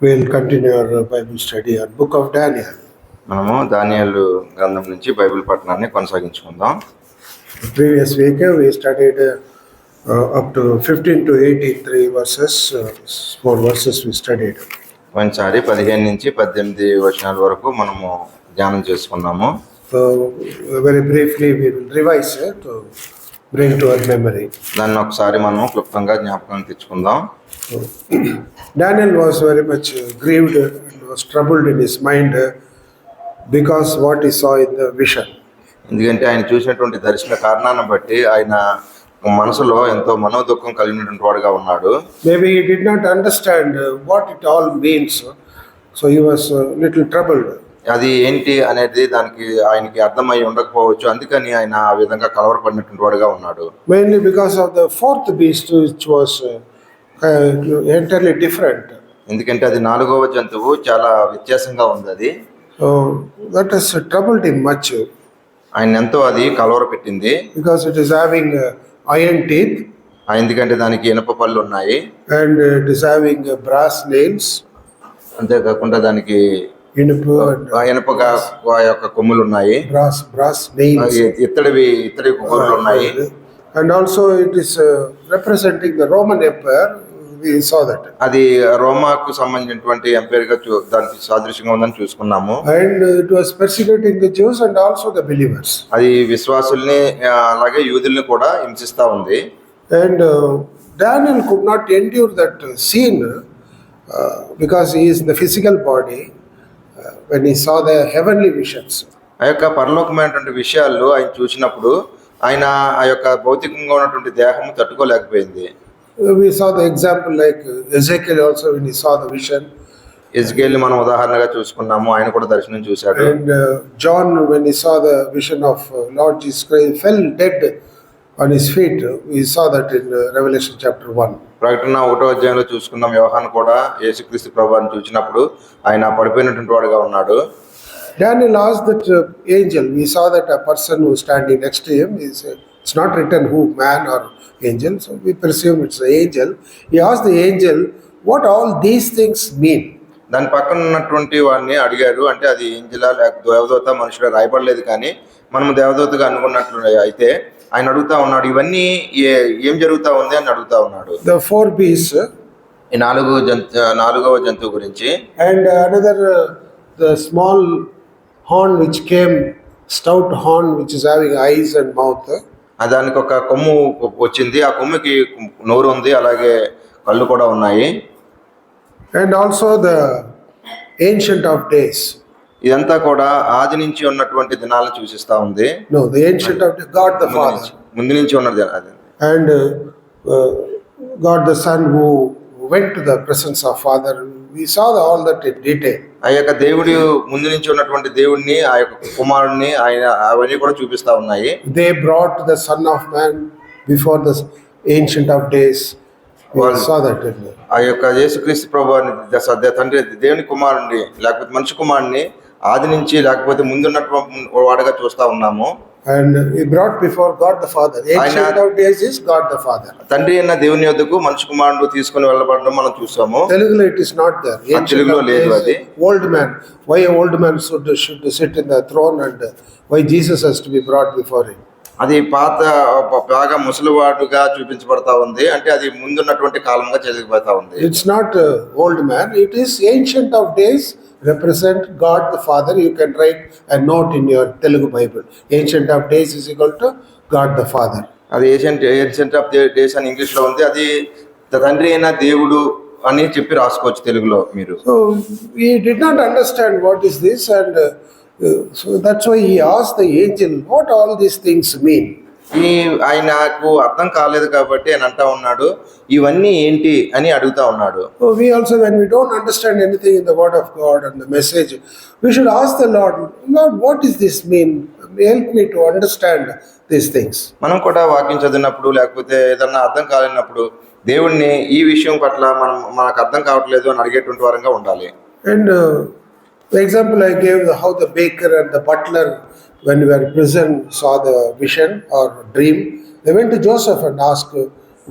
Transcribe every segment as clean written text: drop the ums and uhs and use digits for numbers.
We'll continue our Bible study on Book of Daniel. మనము దానియేలు గ్రంథం నుంచి Bible పఠనాన్ని కొనసాగించుకుందాం. Previous week we studied up to 15 to 18, 3 verses, 4 verses we studied. పోయినసారి 15 నుంచి 18 వచనాల వరకు మనము ధ్యానం చేసుకున్నాము. Very briefly we will revise it to bring to our memory. దాన్ని ఒకసారి మనము క్లుప్తంగా జ్ఞాపకం తెచ్చుకుందాం. Daniel was very much grieved and was troubled in his mind because what he saw in the vision. ఎందుకంటే ఆయన చూసినటువంటి దర్శన కారణాన్ని బట్టి ఆయన మనసులో ఎంతో మనోదుఖం కలిగినటువంటి వాడుగా ఉన్నాడు. Maybe he did not understand what it all means, so he was little troubled. అది ఏంటి అనేది దానికి ఆయనకి అర్థమై ఉండకపోవచ్చు, అందుకని ఆయన ఆ విధంగా కలవరపడినటువంటి వాడుగా ఉన్నాడు. Mainly because of the fourth beast, which was entirely different. ఎందుకంటే అది 4వ జంతువు చాలా వ్యత్యాసంగా ఉంది. అది So that has troubled him much. ఆయన ఎంతో అది కలవర పెట్టింది. Because it is having iron teeth. ఎందుకంటే దానికి ఇనుప పళ్ళు ఉన్నాయి. And it is having brass nails. అంతేకాకుండా దానికి ఇనుపగా యొక్క కొమ్ములు ఉన్నాయి. Brass nails. ఇత్తడి కొమ్ములు ఉన్నాయి. And also it is representing the Roman Empire. We saw that. అది రోమాకు సంబంధించినటువంటి ఎంపైర్ గా దానికి సాదృశ్యంగా ఉందని చూసుకున్నాము. And it was persecuting the Jews and also the believers. అది విశ్వాసుల్ని అలాగే యూదుల్ని కూడా హింసిస్తా ఉంది. And Daniel could not endure that scene because he is in the physical body when he saw the heavenly visions. ఆ యొక్క పరలోకమైనటువంటి విషయాలు ఆయన చూసినప్పుడు ఆయన ఆ యొక్క భౌతికంగా ఉన్నటువంటి దేహము తట్టుకోలేకపోయింది. We saw the example like Ezekiel also when he saw the vision. ఎజ్కేల్ మనం ఉదాహరణగా చూసుకున్నాము, ఆయన కూడా దర్శనం చూశాడు. And John when he saw the vision of Lord Jesus Christ, he fell dead on his feet. We saw that in Revelation chapter 1. ప్రకటన 1వ అధ్యాయంలో చూసుకున్నాం. యోహాను కూడా యేసుక్రీస్తు ప్రభువుని చూసినప్పుడు ఆయన పడిపోయినటువంటి వాడుగా ఉన్నాడు. Daniel asked that angel. We saw that a person who standing next to him is it's not written who, man or angel, so we presume it's the angel. He asked the angel what all these things mean. దాని పక్కన ఉన్నటువంటి వాడిని అడిగారు, అంటే అది Angela లేక దేవదూత మనుషుడు రాయబడలేదు, కానీ మనం దేవదూతగా అనుకున్నట్లు అయితే ఆయన అడుగుతా ఉన్నాడు, ఇవన్నీ ఏం జరుగుతా ఉంది అని అడుగుతా ఉన్నాడు. The four beasts, ఈ 4వ జంతువు గురించి. and another the small horn which came, stout horn which is having eyes and mouth. దానికి ఒక కొమ్ము వచ్చింది, ఆ కొమ్ముకి నోరు ఉంది, అలాగే కళ్ళు కూడా ఉన్నాయి. And also the ancient of days. ఇదంతా కూడా ఆది నుంచి ఉన్నటువంటి దినాలను సూచిస్తా ఉంది. No, the ancient of God the Father. ముందు నుంచి ఉన్నది అది. And God the Son who went to the presence of Father. We saw all that in detail. ఆ యొక్క దేవుడు ముందు నుంచి ఉన్నటువంటి దేవుడిని, ఆ యొక్క కుమారుడిని, ఆయన అవన్నీ కూడా చూపిస్తా ఉన్నాయి. They brought the Son of Man before the ancient of days. We saw that in there. ఆ యొక్క యేసుక్రీస్తు ప్రభువుని తండ్రి దేవుని కుమారుడిని లేకపోతే మనిషి కుమారుడిని ఆది నుంచి లేకపోతే ముందున్నటువంటి వాడుగా చూస్తా ఉన్నాము. And he brought before God the Father. Ancient of days is God the Father. తండ్రి అయిన దేవుని యొద్దకు మనిషి కుమారుడు తీసుకొని వెళ్ళబడడం మనం చూసాము. Telugulo it is not there. తెలుగులో లేదు అది. Old man. Why an old man should sit in the throne, and why Jesus has to be brought before him? అది బాగా ముసలివాడుగా చూపించబడతా ఉంది, అంటే అది ముందున్నటువంటి కాలంగా జరిగిపోతా ఉంది. It's not old man. It is ancient of days. Represent God the Father. You can write a note in your Telugu Bible. Ancient of days is equal to God the Father. అది ancient of days అని English లో ఉంది. అది తండ్రి అయిన దేవుడు అని చెప్పి రాసుకోవచ్చు తెలుగులో మీరు. So we did not understand what is this, and so that's why he asked the angel what all these things mean. ఆయనకు అర్థం కాలేదు కాబట్టి ఆయన అంటా ఉన్నాడు, ఇవన్నీ ఏంటి అని అడుగుతా ఉన్నాడు. We also, when we don't understand anything in the word of God and the message, we should ask the Lord, what does this mean? Help me to understand these things. మనం కూడా వాక్యం చదివినప్పుడు లేకపోతే ఏదన్నా అర్థం కాలేనప్పుడు దేవుణ్ణి ఈ విషయం పట్ల మనకు అర్థం కావట్లేదు అని అడిగేటువంటి వారంగా ఉండాలి. And the example I gave, how the baker and the butler when we were in prison saw the vision or dream, they went to Joseph and asked,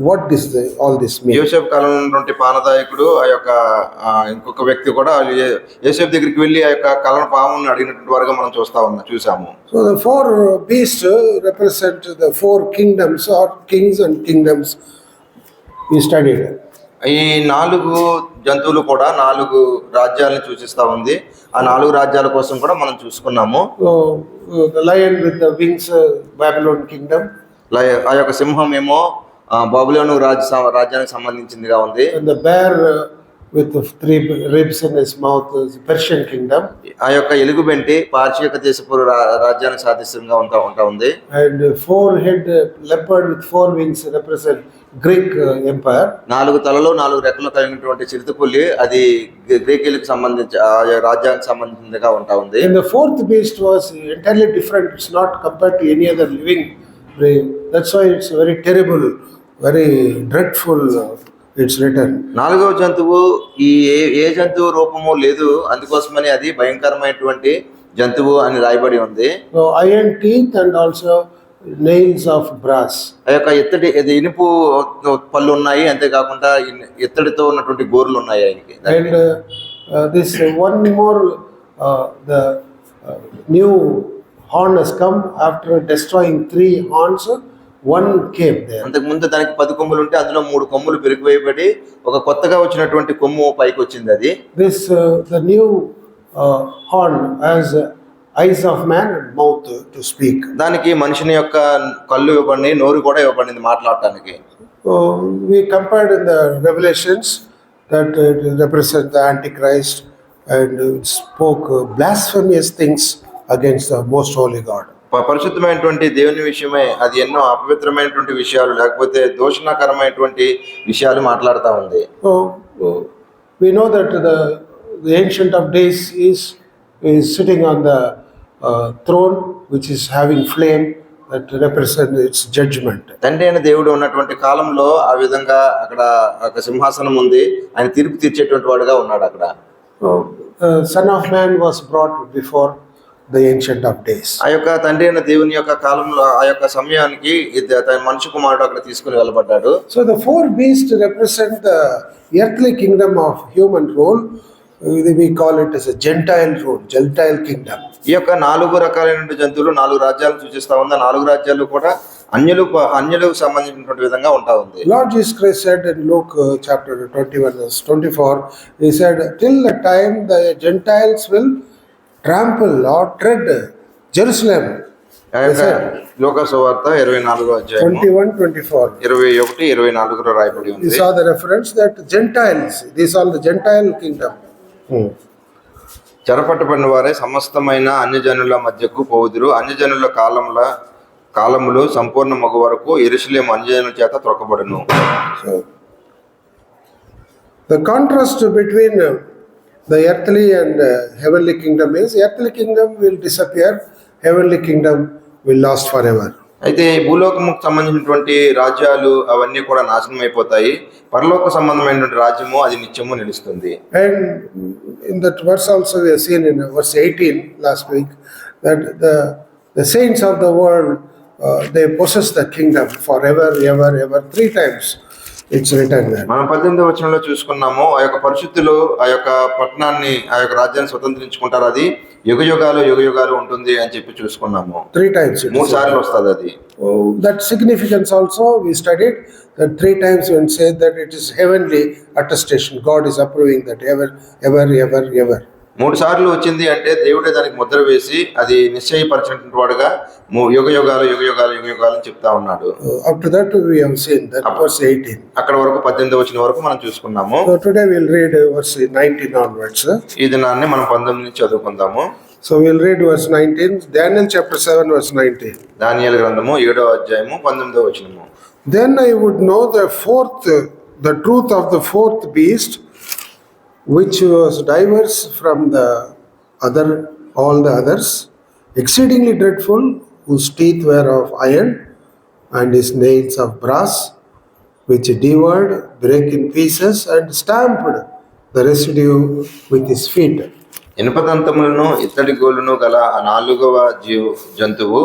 what does all this mean? యోసేపు కాలంలో ఉన్నటువంటి పానదాయకుడు ఆ యొక్క ఇంకొక వ్యక్తి కూడా యోసేపు దగ్గరికి వెళ్ళి ఆ యొక్క కలను పాముని అడిగినటువంటి వారుగా మనం చూసాము. So the four beasts represent the four kingdoms or kings and kingdoms we studied. ఈ 4 జంతువులు కూడా 4 రాజ్యాలను సూచిస్తా ఉంది. ఆ 4 రాజ్యాల కోసం కూడా మనం చూసుకున్నాము. So the lion with the wings, Babylon kingdom. ఆ యొక్క సింహం ఏమో బబులోను రాజ్యానికి సంబంధించిందిగా ఉంది. And the bear with the 3 ribs in his mouth is Persian kingdom. ఆ యొక్క ఎలుగుబెంటి పార్షియక దేశపు రాజ్యానికి సాదృశ్యంగా ఉంటా ఉంది. And 4-head leopard with 4 wings represent Greek empire. 4 తలలు 4 రెక్కలు కలిగినటువంటి చిరుతపులి అది గ్రీకులకు సంబంధించి ఆ రాజ్యానికి సంబంధించినదిగా ఉంటా ఉంది. And the 4th beast was entirely different. It's not compared to any other living being. That's why it's very terrible, very dreadful. It's written. 4వ జంతువు ఈ ఏ జంతువు రూపము లేదు, అందుకోసమని అది భయంకరమైనటువంటి జంతువు అని రాయబడి ఉంది. So iron teeth and also nails of brass. ఆ యొక్క ఇనుపు పళ్ళు ఉన్నాయి, అంతేకాకుండా ఎత్తడితో ఉన్నటువంటి గోర్లు ఉన్నాయి ఆయనకి. And this one more the new horn has come after destroying 3 horns. 1 came there. అంతకు ముందు దానికి 10 కొమ్ములు ఉంటే అందులో 3 కొమ్ములు పెరిగివేయబడి ఒక కొత్తగా వచ్చినటువంటి కొమ్ము పైకి వచ్చింది. అది This the new horn has eyes of man and mouth to speak. దానికి మనిషిని యొక్క కళ్ళు ఇవ్వబడి నోరు కూడా ఇవ్వబడింది మాట్లాడటానికి. We compared in the Revelations that it represents the Antichrist and it spoke blasphemous things against the most holy God. పరిశుద్ధమైనటువంటి దేవుని విషయమై అది ఎన్నో అపవిత్రమైనటువంటి విషయాలు లేకపోతే దోషణకరమైనటువంటి విషయాలు మాట్లాడుతూ ఉంది. So we know that the Ancient of Days is sitting on the throne which is having flame that represents its judgment. తండ్రి అయిన దేవుడు ఉన్నటువంటి కాలంలో ఆ విధంగా అక్కడ ఒక సింహాసనం ఉంది, ఆయన తీర్పు తీర్చేటువంటి వాడుగా ఉన్నాడు అక్కడ. So the Son of Man was brought before the Ancient of Days. ఆ యొక్క తండ్రి అయిన దేవుని యొక్క కాలంలో ఆ యొక్క సమయానికి మనుషు కుమారుడు అక్కడ తీసుకుని వెళ్ళబడ్డాడు. So the 4 beasts represent the earthly kingdom of human rule. We call it as a Gentile rule, Gentile kingdom. ఈ యొక్క 4 రకాలైన జంతువులు 4 రాజ్యాలను సూచిస్తా ఉంది. 4 రాజ్యాలు కూడా అన్యులకు సంబంధించినటువంటి విధంగా ఉంటా ఉంది. Lord Jesus Christ said in Luke chapter 21 verse 24, he said, till the time the Gentiles will trample or tread Jerusalem. లోకా సువార్త 24వ అధ్యాయం 21-24. 21-24 రాయబడి ఉంది. We saw the reference that Gentiles, these are the Gentile kingdom. చెరపట్టబడిన వారే సమస్తమైన అన్యజనుల మధ్యకు పోవుదురు, అన్యజనుల కాలములు సంపూర్ణ మగు వరకు యెరూషలేము అన్యజనుల చేత త్రొక్కబడును. So the contrast between the earthly and heavenly kingdom is earthly kingdom will disappear, heavenly kingdom will last forever. అయితే భూలోకముకు సంబంధించినటువంటి రాజ్యాలు అవన్నీ కూడా నాశనం అయిపోతాయి, పరలోక సంబంధమైనటువంటి రాజ్యము అది నిత్యము నిలుస్తుంది. And in that verse also we have seen in verse 18 last week that the saints of the world they possess the kingdom forever, ever 3 times. It's written there. మనం 18వ వచనంలో చూసుకున్నాము, ఆ యొక్క పరిశుద్ధులు ఆ యొక్క పట్టణాన్ని ఆ యొక్క రాజ్యాన్ని స్వతంత్రించుకుంటారు, అది యుగయుగాలు ఉంటుంది అని చెప్పి చూసుకున్నాము. 3 times. 3 సార్లు వస్తుంది అది. That significance also we studied that 3 times when said that it is heavenly attestation. God is approving that ever. 3 సార్లు వచ్చింది అంటే దేవుడే దానికి ముద్ర వేసి అది నిశ్చయపరిచినటువంటి వాడుగా యుగయుగాలు అని చెప్తా ఉన్నాడు. Up to that we have seen that verse 18. అక్కడ వరకు 18వ వచనం వరకు మనం చూసుకున్నాము. So today we'll read verse 19 onwards. ఈ దినాన్ని మనం 19 నుంచి చదువుకుందాము. So we'll read verse 19, Daniel chapter 7 verse 19. దానియేలు గ్రంథము 7వ అధ్యాయము 19వ వచనము. Then I would know the truth of the 4th beast, which was diverse from all the others, exceedingly dreadful, whose teeth were of iron, and his nails of brass, which devoured, brake in pieces, and stamped the residue with his feet. ఇనుపదంతములను ఇత్తడి గోలును గల ఆ 4వ జంతువు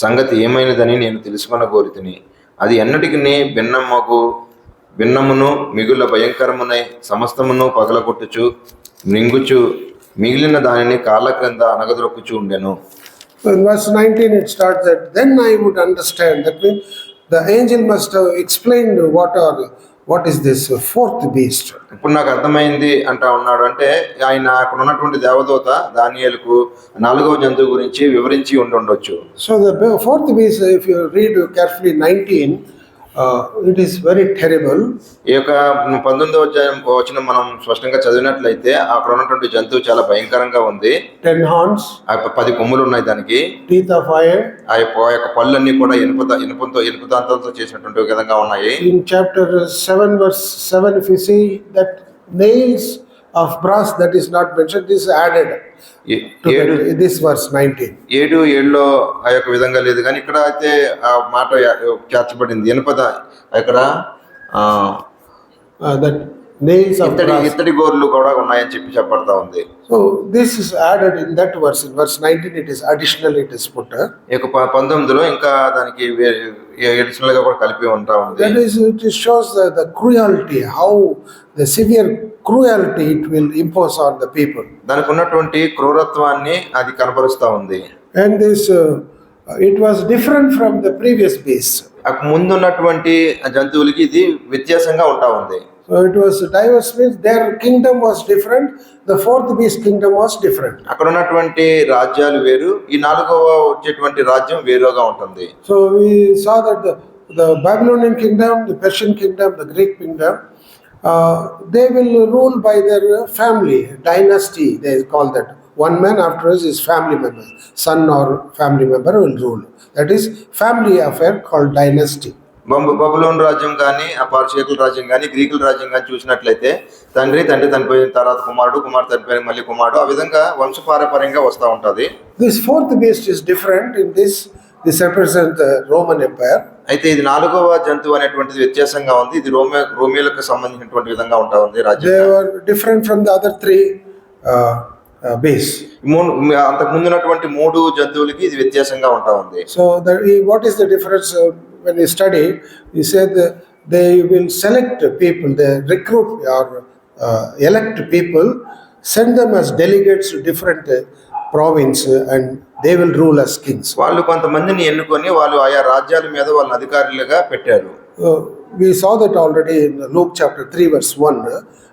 సంగతి ఏమైనదని నేను తెలుసుకొన కోరితిని. అది ఎన్నటికి భిన్నమును మిగుల భయంకరమునై సమస్తమును పగలగొట్టుచు మింగుచు మిగిలిన దానిని కాళ్ళ క్రింద అనగదొక్కుచు ఉండెను. So in verse 19 it starts that then I would understand. That means the angel must have explained what is this fourth beast. ఇప్పుడు నాకు అర్థమైంది అంటా ఉన్నాడు. అంటే ఆయన అక్కడ ఉన్నటువంటి దేవదూత దానియేలుకు 4వ జంతువు గురించి వివరించి ఉండొచ్చు. So the fourth beast, if you read carefully 19, it is very terrible. ఈ యొక్క 19వ వచనం మనం స్పష్టంగా చదివినట్లయితే అక్కడ ఉన్నటువంటి జంతువు చాలా భయంకరంగా ఉంది. 10 horns, 10 కొమ్ములు ఉన్నాయి దానికి. teeth of iron. ఆ యొక్క పళ్ళన్నీ కూడా ఇనుప దంతంతో చేసినటువంటి విధంగా ఉన్నాయి. In chapter 7 verse 7, if you see that nails of brass, that is not mentioned, this is added to this verse 19. 7:7లో ఆ యొక్క విధంగా లేదు, కానీ ఇక్కడ అయితే ఆ మాట చేర్చబడింది. ఇక్కడ That nails of brass. ఇత్తడి గోర్లు కూడా ఉన్నాయని చెప్పబడతా ఉంది. So this is added in that verse. In verse 19 it is additional, it is put. ఇక 19లో ఇంకా దానికి అడిషనల్ గా కూడా కలిపి ఉంటా ఉంది. That is, it shows the cruelty, how the severe cruelty it will impose on the people. దానికి ఉన్నటువంటి క్రూరత్వాన్ని అది కనబరుస్తా ఉంది. And this it was different from the previous beast. ముందు ఉన్నటువంటి జంతువులకి ఇది వ్యత్యాసంగా ఉంటా ఉంది. So it was diverse, means their kingdom was different. The fourth beast kingdom was different. అక్కడ ఉన్నటువంటి రాజ్యాలు వేరు, ఈ 4వ వచ్చేటువంటి రాజ్యం వేరుగా ఉంటుంది. So we saw that the Babylonian kingdom, the Persian kingdom, the Greek kingdom, they will rule by their family, dynasty they call that. One man afterwards is family member, son or family member will rule. That is family affair called dynasty. బబులోను రాజ్యం కానీ, ఆ పార్షియకుల రాజ్యం కానీ, గ్రీకుల రాజ్యం కానీ చూసినట్లయితే తండ్రి చనిపోయిన తర్వాత కుమారుడు చనిపోయిన మళ్ళీ కుమారుడు, ఆ విధంగా వంశపారపర్యంగా వస్తూ ఉంటుంది. This fourth beast is different in this represents the Roman Empire. అయితే ఇది 4వ జంతువు అనేటువంటిది వ్యత్యాసంగా ఉంది. ఇది రోమియోలకు సంబంధించినటువంటి విధంగా ఉంటా ఉంది రాజ్యం. They were different from the other three beasts. అంతకు ముందు ఉన్నటువంటి 3 జంతువులకి ఇది వ్యత్యాసంగా ఉంటా ఉంది. So what is the difference? When you study, you said they will select people, they recruit or elect people, send them as delegates to different province, and they will rule as kings. వాళ్ళు కొంతమందిని ఎన్నుకొని వాళ్ళు ఆయా రాజ్యాల మీద వాళ్ళని అధికారులుగా పెట్టారు. We saw that already in Luke chapter 3 verse 1,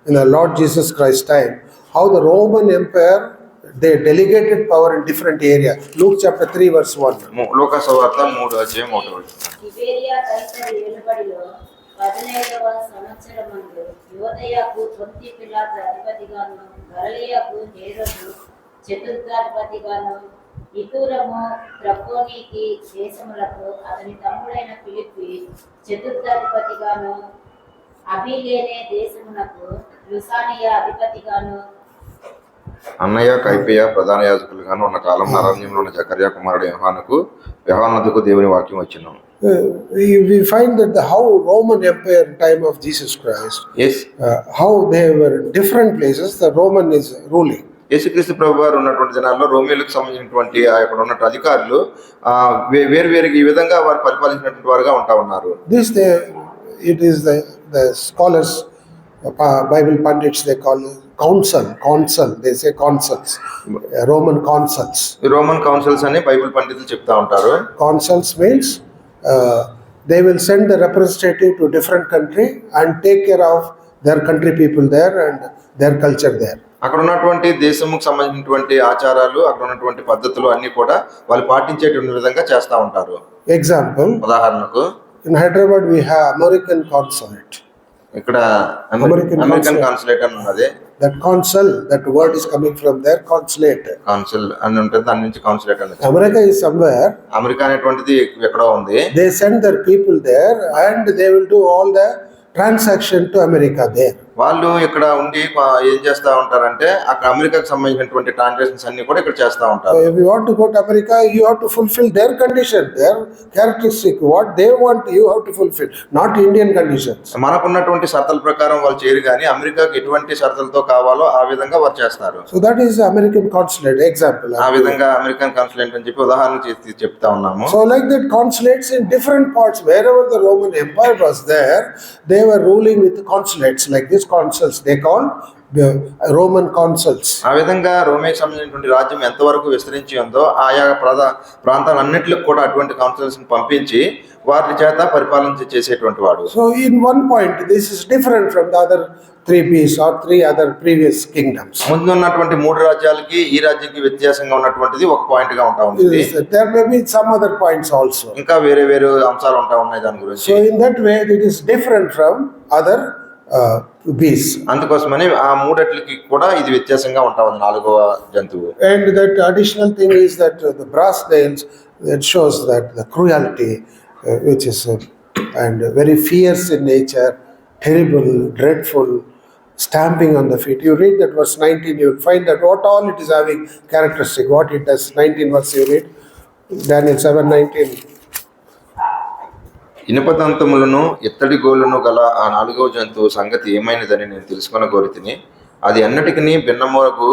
in the Lord Jesus Christ time, how the Roman Empire, they delegated power in different area. Luke chapter 3 verse 1. లూకా సువార్త 3:1. తిబెరియా కైసరు ఏలుబడిలో 15వ సంవత్సరమందు యోదయకు పొంతి పిలాతు అధిపతిగాను, గలిలయకు హేరోదు చతుర్థాధిపతిగాను, ఇతూరము త్రకోనీకి దేశములకు అతని తమ్ముడైన ఫిలిప్పి చతుర్థాధిపతిగాను, అబిలేనే దేశమునకు లుసానియా అధిపతిగాను, అన్నయ్య కైపయ్య ప్రధాన యాజకులుగాను ఉన్న కాలం అరణ్యంలో ఉన్న జకర్యా కుమారుడు యోహానుకు దేవుని వాక్యం వచ్చినాం. We find that how Roman Empire time of Jesus Christ, yes, how they were in different places, the Roman is ruling. యేసుక్రీస్తు ప్రభు వారు ఉన్నటువంటి దినాల్లో రోమియోలకు సంబంధించినటువంటి అక్కడ ఉన్న అధికారులు వేరు ఈ విధంగా వారు పరిపాలించినటువంటి వారుగా ఉంటా ఉన్నారు. It is the scholars, Bible pundits, they call council, they say consuls, Roman consuls. Roman councils అని బైబిల్ పండితులు చెప్తా ఉంటారు. Consuls means they will send the representative to different country and take care of their country people there and their culture there. అక్కడ ఉన్నటువంటి దేశముకు సంబంధించినటువంటి ఆచారాలు, అక్కడ ఉన్నటువంటి పద్ధతులు అన్ని కూడా వాళ్ళు పాటించేటువంటి విధంగా చేస్తా ఉంటారు. Example, ఉదాహరణకు in Hyderabad we have American consulate. ఇక్కడ అమెరికన్ కాన్సులేట్ అని ఉన్నది. That consul, that word is coming from there, consulate. Consul అని ఉంటుంది, దాని నుంచి కాన్సులేట్ అని. America is somewhere. అమెరికా అనేటువంటిది ఎక్కడో ఉంది. They send their people there and they will do all the transaction to America there. వాళ్ళు ఇక్కడ ఉండి ఏం చేస్తా ఉంటారంటే అక్కడ అమెరికాకు సంబంధించినటువంటి ట్రాన్సాక్షన్స్ అన్ని కూడా ఇక్కడ చేస్తా So ఉంటారు. if you want to go to America, you have to fulfill their condition, their characteristic. What they want, you have to fulfill, not Indian conditions. మనకున్నటువంటి షరతుల ప్రకారం వాళ్ళు చేయరు కానీ అమెరికాకి ఎటువంటి షరతులతో కావాలో ఆ విధంగా వారు చేస్తారు. So that is the American consulate example. ఆ విధంగా అమెరికన్ కాన్సులేట్ అని చెప్పి ఉదాహరణ చేసి చెప్తా ఉన్నాము. So like that, consulates in different parts, wherever the Roman Empire was there, they were ruling with consulates like this consuls. They called the Roman consuls. ఆ విధంగా రోమేకి సంబంధించినటువంటి రాజ్యం ఎంతవరకు విస్తరించి ఉందో ఆయా ప్రాంతాలన్నింటికి కూడా అటువంటి కౌన్సిల్స్ పంపించి వారి చేత పరిపాలన చేసేటువంటి వాడు. So in one point, this is different from the other three pieces or three other previous kingdoms. ముందు ఉన్నటువంటి మూడు రాజ్యాలకి ఈ రాజ్యానికి వ్యత్యాసంగా ఉన్నటువంటిది ఒక పాయింట్ గా ఉంటా ఉంది. There may be some other points also. ఇంకా వేరే వేరే అంశాలు ఉంటా ఉన్నాయి దాని గురించి. So in that way, it is different from other beasts. అందుకోసమని ఆ మూడట్లకి కూడా ఇది వ్యత్యాసంగా ఉంటా ఉంది నాలుగవ జంతువు. And that additional thing is that the brass nails, that shows that the cruelty, which is and very fierce in nature, terrible, dreadful, stamping on the feet. You read that verse 19, you will find that what all it is having characteristic. What it does, 19 verse you read, Daniel 7:19. ఇనుపదంతములను ఎత్తడి గోళ్లను గల ఆ నాలుగవ జంతువు సంగతి ఏమైనదని నేను తెలుసుకున్న కోరితిని. అది అన్నిటికీ భిన్నములకు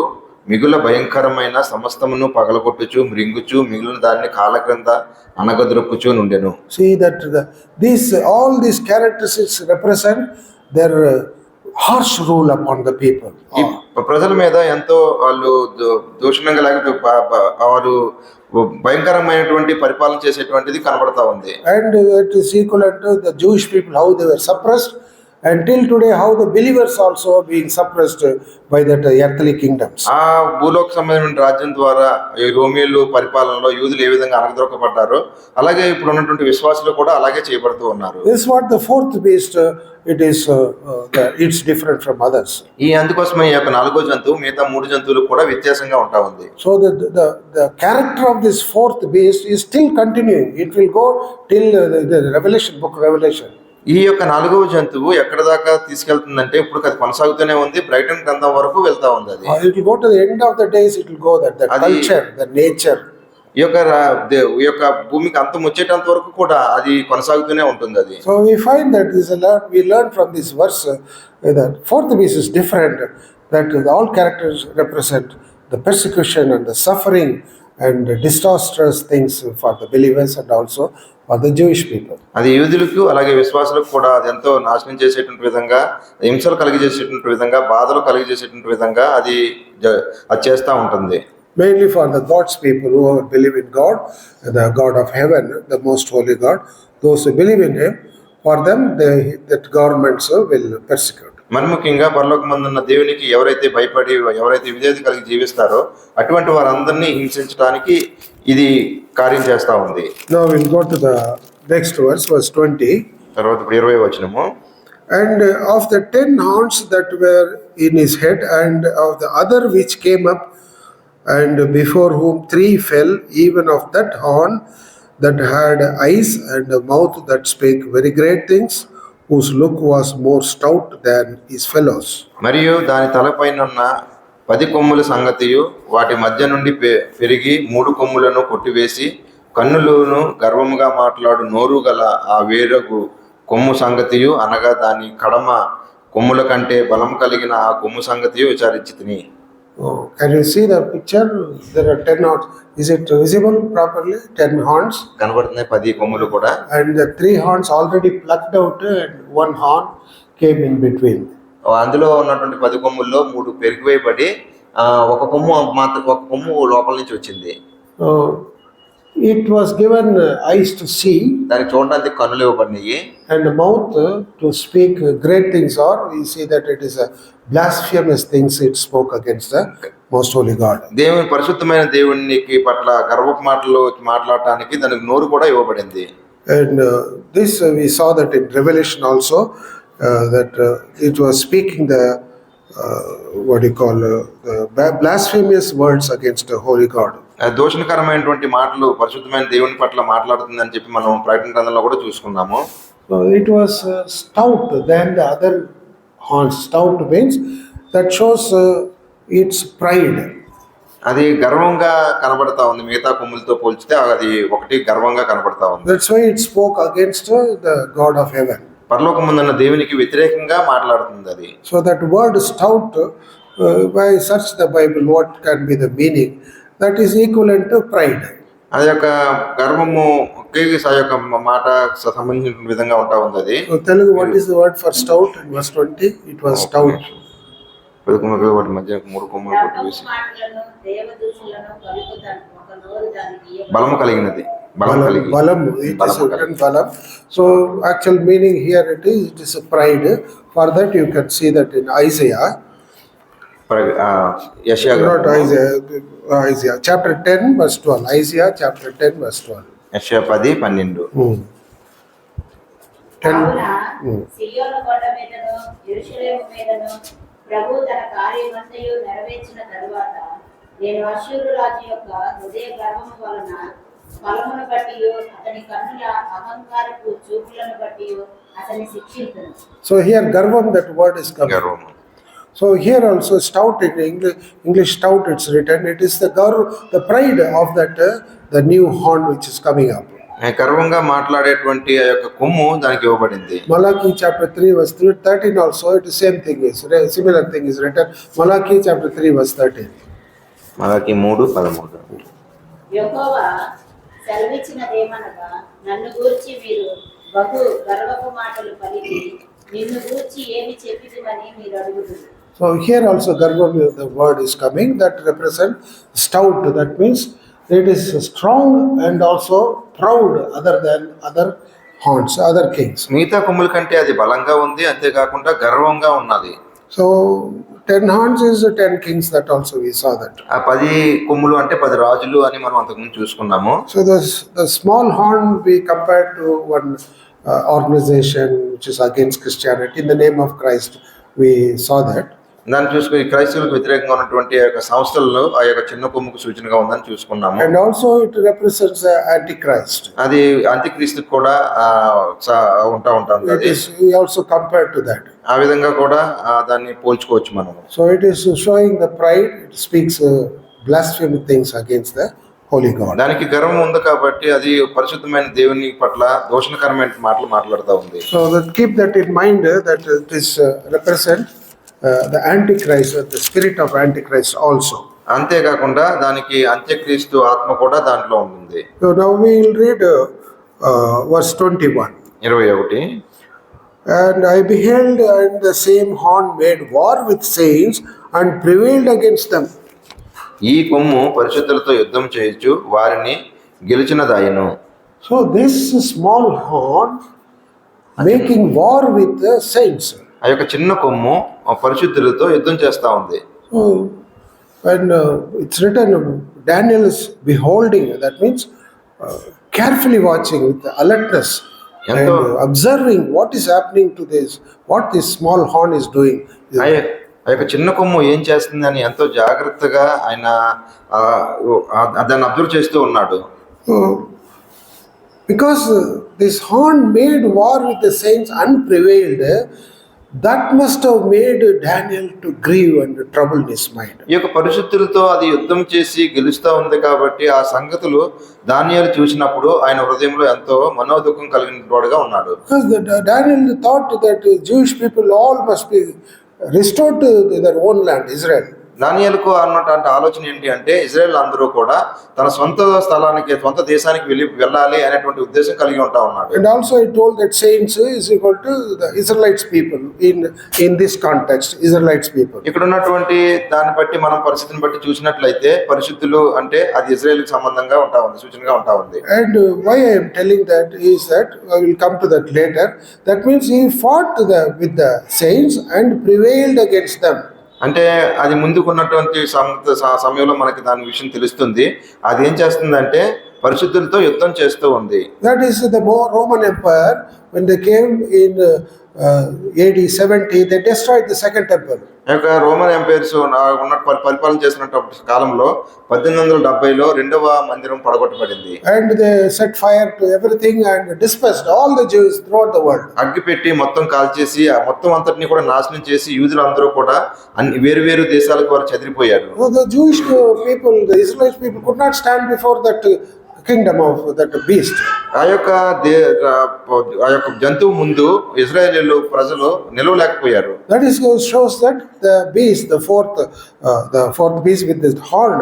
మిగుల భయంకరమైన సమస్తమును పగలగొట్టుచు మృంగుచు మిగిలిన దాన్ని కాళ్ళ క్రింద అనగదొరుకుచు నుండెను. See that all these characteristics represent their harsh rule upon the people. ఈ ప్రజల మీద ఎంతో వాళ్ళు దూషణంగా లేకపోతే వారు భయంకరమైనటువంటి పరిపాలన చేసేటువంటిది కనబడతా ఉంది. And it is equivalent to the Jewish people, how they were suppressed, until today how the believers also are being suppressed by that earthly kingdoms. ఆ భూలోక సంబంధించిన రాజ్యం ద్వారా ఈ రోమియోలు పరిపాలనలో యూదులు ఏ విధంగా అనగదొరకబడ్డారో అలాగే ఇప్పుడు ఉన్నటువంటి విశ్వాసులు కూడా అలాగే చేయబడుతూ ఉన్నారు. This is what the fourth beast, it's different from others. ఈ అందుకోసమే ఈ యొక్క నాలుగో జంతువు మిగతా మూడు జంతువులు కూడా వ్యత్యాసంగా ఉంటా ఉంది. So the character of this fourth beast is still continuing. It will go till the Revelation, book of Revelation. ఈ యొక్క నాలుగవ జంతువు ఎక్కడ దాకా తీసుకెళ్తుందంటే ఇప్పుడు అది కొనసాగుతూనే ఉంది. ప్రకటన గ్రంథం వరకు వెళ్తా ఉంది. అది It will go to the end of the days. It will go that the culture, the nature. ఈ యొక్క భూమికి అంతం వచ్చేటంత వరకు కూడా అది కొనసాగుతూనే ఉంటుంది. అది So we find that we learn from this verse that fourth beast is different. That all characters represent the persecution and the suffering and disastrous things for the believers and also for the Jewish people. అది యూదులకు అలాగే విశ్వాసులకు కూడా అది ఎంతో నాశనం చేసేటువంటి విధంగా, హింసలు కలిగజేసేటువంటి విధంగా, బాధలు కలిగజేసేటువంటి విధంగా అది చేస్తూ ఉంటుంది. Mainly for the God's people who believe in God, the God of heaven, the most holy God, those who believe in Him, for them that governments will persecute. మరి ముఖ్యంగా పరలోకమందున్న దేవునికి ఎవరైతే భయపడి ఎవరైతే విధేయత కలిగి జీవిస్తారో అటువంటి వారందరినీ హింసించడానికి ఇది కార్యం చేస్తా ఉంది. Now we'll go to the next verse 20. తర్వాత 20వ వచనము. And of the 10 horns that were in his head, and of the other which came up, and before whom 3 fell, even of that horn that had eyes and a mouth that spake very great things, whose look was more stout than his fellows. మరియు దాని తలపైన ఉన్న 10 కొమ్ముల సంగతియు వాటి మధ్య నుండి పెరిగి 3 కొమ్ములను కొట్టివేసి కన్నులను గర్వముగా మాట్లాడు నోరు గల ఆ వేరగు కొమ్ము సంగతియు అనగా దాని కడమ కొమ్ముల కంటే బలం కలిగిన ఆ కొమ్ము సంగతియు విచారించితిని. Oh, can you see the picture? There are 10 horns. Is it visible properly? 10 horns. కనబడుతున్నాయి 10 కొమ్ములు కూడా. And the 3 horns already plucked out and 1 horn came in between. అందులో ఉన్నటువంటి 10 కొమ్ముల్లో 3 పెరిగివేయబడి ఒక కొమ్ము లోపల నుంచి వచ్చింది. It was given eyes to see, దానికి చూడడానికి కన్నులు ఇవ్వబడినాయి, and a mouth to speak great things, or we see that it is a blasphemous things it spoke against the most holy God. దేవుని పరిశుద్ధమైన దేవునికి పట్ల గర్వపు మాటలు మాట్లాడటానికి దానికి నోరు కూడా ఇవ్వబడింది. And this we saw that in Revelation also, that it was speaking the blasphemous words against the holy God. దోషణకరమైనటువంటి మాటలు పరిశుద్ధమైన దేవుని పట్ల మాట్లాడుతుందని చెప్పి మనం ప్రకటన గ్రంథంలో కూడా చూసుకున్నాము. It was stout than the other horns. Stout means that shows its pride. అది గర్వంగా కనబడతా ఉంది. మిగతా కొమ్ములతో పోల్చితే అది ఒకటి గర్వంగా కనబడతా ఉంది. That's why it spoke against the God of heaven. పరలోకమందున్న దేవునికి వ్యతిరేకంగా మాట్లాడుతుంది అది. So that word stout, by search the Bible, what can be the meaning? That is equivalent to pride. అది యొక్క గర్వముకి ఆ యొక్క మాట సంబంధించిన విధంగా ఉంటా ఉంది అది. So Telugu, what is the word for stout? In verse 20, it was stout. వాటి మధ్య 3 కొమ్ములు కొట్టి వేసి మాటలను దేవదూషణలను పలుకుతాను ఒక నోరు దానికి బలము కలిగినది. బలం కలిగి Balam, it is written balam. So actual meaning here it is a pride. For that you can see that in Isaiah. యెషయా Not Isaiah. Chapter 10 verse 12. Isaiah chapter 10 verse 12. యెషయా 10:12. కావున సియోను కొండ మీదను యెరూషలేము మీదను ప్రభు తన కార్యమంతయు నెరవేర్చిన తరువాత నేను అష్షూరు రాజు యొక్క హృదయ గర్వము వలన బలమును బట్టి అతని కన్నుల అహంకారపు చూపులను బట్టి అతన్ని శిక్షించును. So here garvam, that word is coming. గర్వము. So here also stout, in English stout it's written. It is the pride of that the new horn which is coming up. గర్వంగా మాట్లాడేటువంటి ఆ యొక్క కొమ్ము దానికి ఇవ్వబడింది. Malachi chapter 3 verse 13 also it is same thing is similar thing is written. Malachi chapter 3 verse 13. మలాకి 3:13. యెహోవా సెలవిచ్చినదేమనగా నన్ను గూర్చి మీరు బహు గర్వపు మాటలు పలికి నిన్ను గూర్చి ఏమి చెప్పితివని మీరు అడుగుదురు. So here also garvam, the word is coming that represent stout. That means it is strong and also proud other than other horns, other kings. మిగతా కొమ్ముల కంటే అది బలంగా ఉంది, అంతేకాకుండా గర్వంగా ఉన్నది. So 10 horns is 10 kings, that also we saw that. ఆ 10 కొమ్ములు అంటే 10 రాజులు అని మనం అంతకుముందు చూసుకున్నాము. So the small horn we compared to one organization which is against Christianity in the name of Christ. We saw that. దాన్ని చూసుకుని క్రైస్తవులకు వ్యతిరేకంగా ఉన్నటువంటి ఆ యొక్క సంస్థలను ఆ యొక్క చిన్న కొమ్ముకు సూచనగా ఉందని చూసుకున్నాము. And also it represents Antichrist. అది అంత్యక్రీస్తుకు కూడా ఉంటా ఉంటుంది. It is we also compared to that. ఆ విధంగా కూడా దాన్ని పోల్చుకోవచ్చు మనము. So it is showing the pride. It speaks blasphemy things against the holy God. దానికి గర్వం ఉంది కాబట్టి అది పరిశుద్ధమైన దేవుని పట్ల దోషణకరమైన మాటలు మాట్లాడుతూ ఉంది. So that keep that in mind that it is represent the Antichrist, the spirit of Antichrist also. అంతేకాకుండా దానికి అంత్యక్రీస్తు ఆత్మ కూడా దాంట్లో ఉంటుంది. So now we will read verse 21. 21. And I beheld, and the same horn made war with saints and prevailed against them. ఈ కొమ్ము పరిశుద్ధులతో యుద్ధం చేయొచ్చు, వారిని గెలిచినదాయను. So this small horn making war with the saints. ఆ యొక్క చిన్న కొమ్ము పరిశుద్ధులతో యుద్ధం చేస్తా ఉంది. So when it's written, Daniel is beholding, that means carefully watching with alertness and observing what is happening to this, what this small horn is doing. ఆ యొక్క చిన్న కొమ్ము ఏం చేస్తుందని ఎంతో జాగ్రత్తగా ఆయన దాన్ని అబ్జర్వ్ చేస్తూ ఉన్నాడు. Because this horn made war with the saints and prevailed, that must have made Daniel to grieve and trouble his mind. ఈ యొక్క పరిశుద్ధులతో అది యుద్ధం చేసి గెలుస్తూ ఉంది కాబట్టి ఆ సంగతులు దానియేలు చూసినప్పుడు ఆయన హృదయంలో ఎంతో మనోదుఖం కలిగిన వాడుగా ఉన్నాడు. Because Daniel thought that Jewish people all must be restored to their own land, Israel. దానియేలుకు అన్నటువంటి ఆలోచన ఏంటి అంటే ఇజ్రాయెల్ అందరూ కూడా తన సొంత స్థలానికి, సొంత దేశానికి వెళ్ళాలి అనేటువంటి ఉద్దేశం కలిగి ఉంటా ఉన్నాడు. And also he told that saints is equal to the Israelites people in this context, Israelites people. ఇక్కడ ఉన్నటువంటి దాన్ని బట్టి మనం పరిస్థితిని బట్టి చూసినట్లయితే పరిశుద్ధులు అంటే అది ఇజ్రాయెల్కి సంబంధంగా ఉంటా ఉంది, సూచనగా ఉంటా ఉంది. And why I am telling that is that I will come to that later. That means he fought with the saints and prevailed against them. అంటే అది ముందుకున్నటువంటి సమయంలో మనకి దాని విషయం తెలుస్తుంది. అది ఏం చేస్తుందంటే పరిశుద్ధులతో యుద్ధం చేస్తూ ఉంది. That is the Roman Empire when they came in AD 70, they destroyed the second temple. ఆ యొక్క రోమన్ ఎంపైర్స్ ఉన్న పరిపాలన చేసినటువంటి కాలంలో 1870లో రెండవ మందిరం పడగొట్టబడింది. And they set fire to everything and dispersed all the Jews throughout the world. అగ్గి పెట్టి మొత్తం కాల్చేసి ఆ మొత్తం అంతటిని కూడా నాశనం చేసి యూదులందరూ కూడా అన్ని వేరు దేశాలకు వారు చెదిరిపోయారు. So the Jewish people, the Israelite people could not stand before that kingdom of that beast. ఆ యొక్క జంతువు ముందు ఇశ్రాయేలీయులు ప్రజలు నిలవలేకపోయారు. That is shows that the beast, the fourth beast with the horn,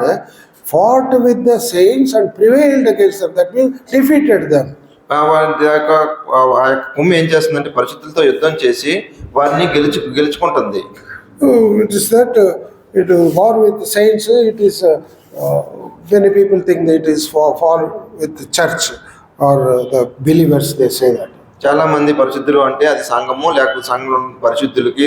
fought with the saints and prevailed against them. That means defeated them. ఆ యొక్క కొమ్ము ఏం చేస్తుందంటే పరిశుద్ధులతో యుద్ధం చేసి వారిని గెలుచుకుంటుంది. It is that it is war with the saints. It is many people think that it is for with the church or the believers. They say that. చాలా మంది పరిశుద్ధులు అంటే అది సంఘము లేకపోతే సంఘంలో పరిశుద్ధులకి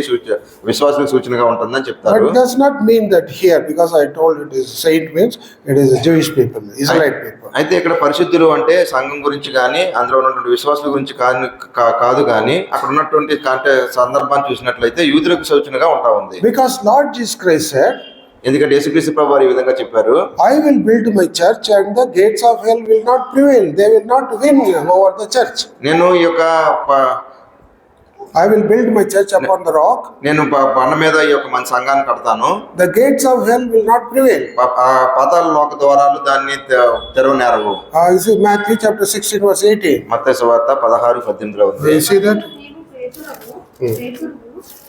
విశ్వాసులకు సూచనగా ఉంటుందని But చెప్తారు. it does not mean that here, because I told it is saint means it is the Jewish people, Israelite people. అయితే ఇక్కడ పరిశుద్ధులు అంటే సంఘం గురించి కానీ అందులో ఉన్నటువంటి విశ్వాసుల గురించి కాదు కానీ అక్కడ ఉన్నటువంటి సందర్భాన్ని చూసినట్లయితే యూదులకు సూచనగా ఉంటా ఉంది. Because Lord Jesus Christ said, ఎందుకంటే యేసుక్రీస్తు ప్రభువారు ఈ విధంగా చెప్పారు, I will build my church and the gates of hell will not prevail. They will not win over the church. నేను ఈ యొక్క I will build my church upon the rock. నేను బండ మీద ఈ యొక్క మన సంఘాన్ని కడతాను. The gates of hell will not prevail. పాతాళ లోక ద్వారాలు దాన్ని తెరవనేరవు. You see Matthew chapter 16 verse 18. మత్తయి సువార్త 16:18 ఉంది. You see that? పేతురు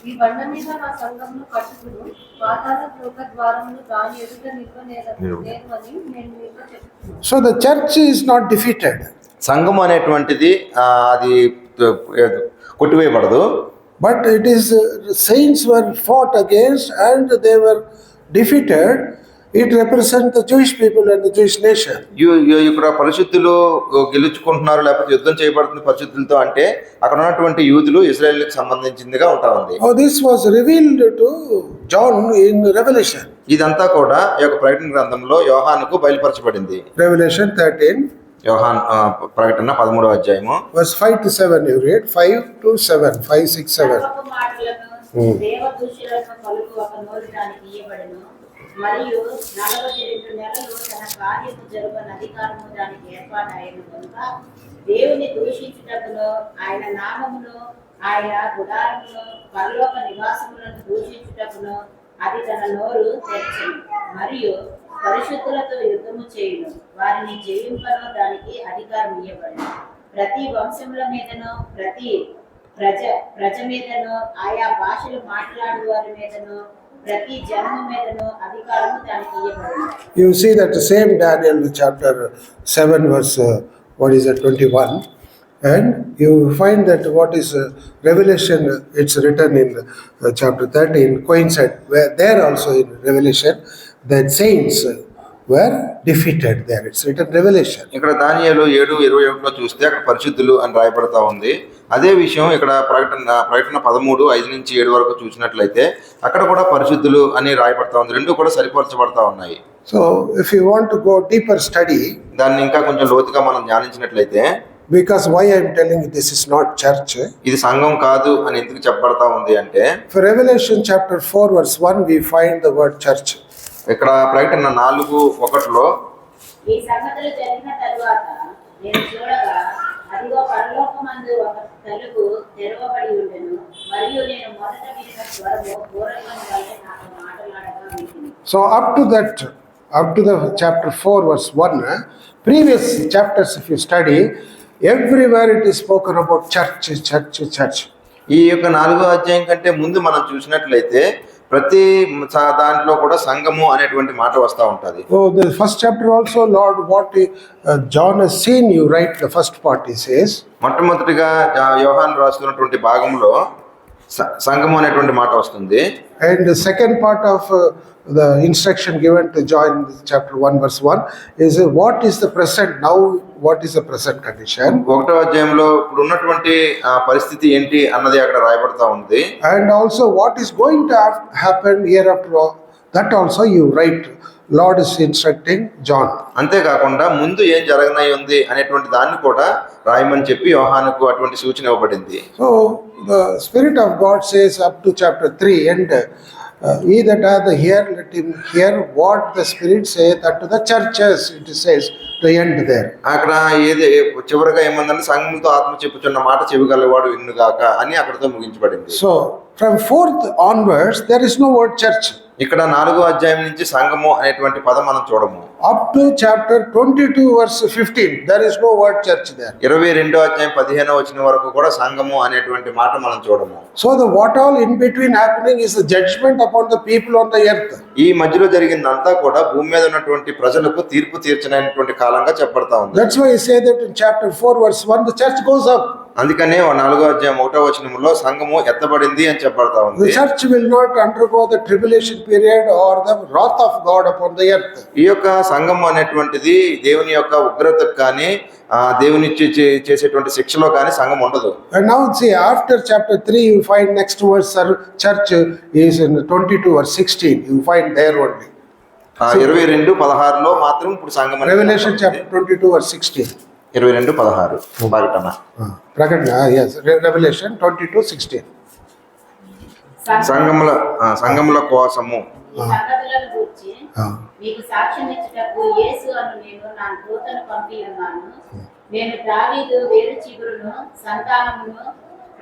ఈ బండ మీద నా సంఘమును కట్టుదును, పాతాళ లోక ద్వారములు దాని ఎదుట నిలువనేరని నేను మీకు చెప్తున్నాను. So the church is not defeated. సంఘం అనేటువంటిది అది కొట్టివేయబడదు. But it is saints were fought against and they were defeated. It represents the Jewish people and the Jewish nation. ఇక్కడ పరిశుద్ధులు గెలుచుకుంటున్నారు లేకపోతే యుద్ధం చేయబడుతుంది పరిశుద్ధులతో అంటే అక్కడ ఉన్నటువంటి యూదులు ఇశ్రాయేలుకి సంబంధించిందిగా ఉంటా ఉంది. Oh, this was revealed to John in Revelation. ఇదంతా కూడా ఈ యొక్క ప్రకటన గ్రంథంలో యోహానుకు బయలుపరచబడింది. Revelation 13. యోహాన్ ప్రకటన 13వ అధ్యాయము verse 5 to 7 you read. 5 to 7, 5, 6, 7. సర్వపు మాటలను దేవదూషులను పలుకు ఒక నోరు దానికి ఇయ్యబడెను. మరియు 42 నెలలు తన కార్యము జరుపని అధికారము దానికి ఏర్పాటైన కనుక దేవుని దూషించుటకును ఆయన నామమును ఆయన గుడారమును పరలోక నివాసములను దూషించుటకును అది తన నోరు తెరచెను. మరియు పరిశుద్ధులతో యుద్ధము చేయును, వారిని జయింపను దానికి అధికారం ఇవ్వబడింది. ప్రతి వంశముల మీదను ప్రతి ప్రజ మీదను ఆయా భాషలు మాట్లాడు వారి మీదను ప్రతి జనము మీదను అధికారము దానికి ఇవ్వబడింది. You see that the same Daniel chapter 7 verse 21, and you find that what is Revelation, it's written in chapter 13 coincide where there also in Revelation that saints were defeated there. It's written Revelation. ఇక్కడ దానియేలు 7:21లో చూస్తే అక్కడ పరిశుద్ధులు అని రాయబడతా ఉంది. అదే విషయం ఇక్కడ ప్రకటన 13:5-7 వరకు చూసినట్లయితే అక్కడ కూడా పరిశుద్ధులు అని రాయబడతా ఉంది. రెండు కూడా సరిపరచబడతా ఉన్నాయి. So if you want to go deeper study, దాన్ని ఇంకా కొంచెం లోతుగా మనం ధ్యానించినట్లయితే, because why I am telling you this is not church. ఇది సంఘం కాదు అని ఎందుకు చెప్పబడతా ఉంది అంటే, For Revelation chapter 4 verse 1 we find the word church. ఇక్కడ ప్రకటన 4:1లో ఈ సంగతులు జరిగిన తరువాత నేను చూడగా అదిగో పరలోకమందు ఒక తలుపు తెరవబడి ఉండెను, మరియు నేను మొదట వినిన స్వరము పూర్వమని వలె నాతో మాట్లాడగా వినిపించింది. So up to the chapter 4 verse 1, previous chapters if you study, everywhere it is spoken about church. ఈ యొక్క 4వ అధ్యాయం కంటే ముందు మనం చూసినట్లయితే ప్రతి దాంట్లో కూడా సంఘము అనేటువంటి మాట వస్తూ ఉంటుంది. Oh, the first chapter also, Lord, what John has seen you write the first part, he says. మొట్టమొదటిగా యోహాను రాస్తున్నటువంటి భాగంలో సంఘము అనేటువంటి మాట వస్తుంది. And the second part of the instruction given to John chapter 1 verse 1 is what is the present now, what is the present condition. 1వ అధ్యాయంలో ఇప్పుడు ఉన్నటువంటి పరిస్థితి ఏంటి అన్నది అక్కడ రాయబడతా ఉంది. And also what is going to happen hereafter, that also you write. Lord is instructing John. అంతేకాకుండా ముందు ఏం జరగనై ఉంది అనేటువంటి దాన్ని కూడా రాయమని చెప్పి యోహానుకు అటువంటి సూచన ఇవ్వబడింది. So the Spirit of God says up to chapter 3 and He that hath the ear, let him hear what the Spirit saith unto the churches. It says the end there. అక్కడ ఏది చివరిగా ఏమందంటే సంఘంతో ఆత్మ చెప్పుచున్న మాట చెవిగలవాడు విన్నుగాక అని అక్కడతో ముగించబడింది. So from 4th onwards, there is no word church. ఇక్కడ 4వ అధ్యాయం నుంచి సంఘము అనేటువంటి పదం మనం చూడము. Up to chapter 22 verse 15, there is no word church there. 22వ అధ్యాయం 15వ వచనం వరకు కూడా సంఘము అనేటువంటి మాట మనం చూడము. So the what all in between happening is the judgment upon the people on the earth. ఈ మధ్యలో జరిగిందంతా కూడా భూమి మీద ఉన్నటువంటి ప్రజలకు తీర్పు తీర్చనటువంటి కాలంగా చెప్పబడతా ఉంది. That's why I say that in chapter 4 verse 1, the church goes up. అందుకనే 4వ అధ్యాయం 1వ వచనంలో సంఘము ఎత్తబడింది అని చెప్పబడతా The ఉంది. church will not undergo the tribulation period or the wrath of God upon the earth. ఈ యొక్క సంఘం అనేటువంటిది దేవుని యొక్క ఉగ్రతకు కానీ దేవుని చేసేటువంటి శిక్షలో కానీ సంఘం ఉండదు. And now see, after chapter 3, you find next verse, church is in 22 or 16. You find there only. 22:16లో మాత్రం ఇప్పుడు సంఘం అనేది Revelation chapter 22 or 16. 22:16 ప్రకటన. Prakatana, yes. Revelation 22, 16. సంఘముల కోసము ఈ సంగతులను గూర్చి Ah. మీకు సాక్ష్యం ఇచ్చుటకు యేసు అను నేను నా దూతను పంపి ఉన్నాను. నేను దావీదు వేరు చిగురును సంతానమును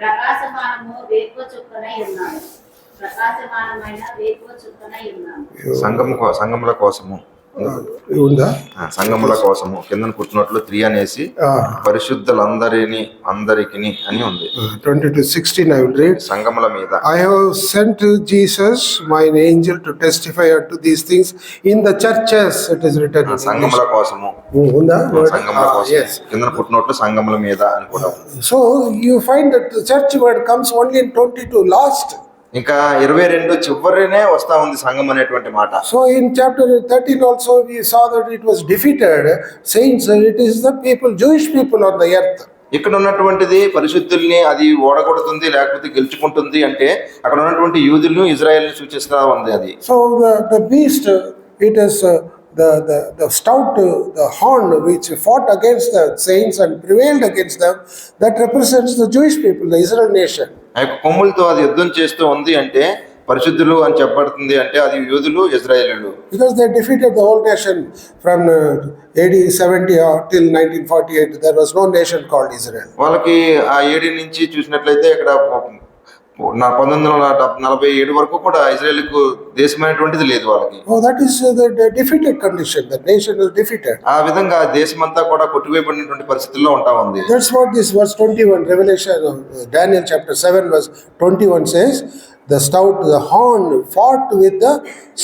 ప్రకాశమానము వేకువ చుక్కనై ఉన్నాను. ప్రకాశమానమైన వేకువ చుక్కనై ఉన్నాను. సంఘముల కోసము ఉందా? సంఘముల కోసము కింద పుట్టినట్లు 3 అనేసి పరిశుద్ధులందరిని అందరికి అని ఉంది. 22:16 I will read. సంఘముల మీద I have sent Jesus mine angel to testify unto these things in the churches. It is written in English. సంఘముల కోసము ఉందా? సంఘముల కోసం Yes. కింద పుట్టినట్లు సంఘముల మీద అని కూడా ఉంది. So you find that the church word comes only in 22 last. ఇంకా 22 చివరినే వస్తా ఉంది సంఘం అనేటువంటి మాట. So in chapter 13 also we saw that it was defeated. Saints, it is the people, Jewish people on the earth. ఇక్కడ ఉన్నటువంటిది పరిశుద్ధుల్ని అది ఓడగొడుతుంది లేకపోతే గెలుచుకుంటుంది అంటే అక్కడ ఉన్నటువంటి యూదులను ఇజ్రాయెల్ని సూచిస్తా ఉంది అది. So the beast, it is the stout, the horn which fought against the saints and prevailed against them, that represents the Jewish people, the Israel nation. ఆ యొక్క కొమ్ములతో అది యుద్ధం చేస్తూ ఉంది అంటే పరిశుద్ధులు అని చెప్పబడుతుంది అంటే అది యూదులు ఇజ్రాయేలీలు. Because they defeated the whole nation from AD 70 till 1948. There was no nation called Israel. వాళ్ళకి ఆ 7 నుంచి చూసినట్లయితే ఇక్కడ 1947 వరకు కూడా ఇజ్రాయేలుకు దేశమైనటువంటిది లేదు వాళ్ళకి. Oh, that is the defeated condition. The nation is defeated. ఆ విధంగా దేశమంతా కూడా కొట్టివేయబడినటువంటి పరిస్థితుల్లో ఉంటా ఉంది. That's what this verse 21, Revelation, Daniel chapter 7 verse 21 says. The stout, the horn fought with the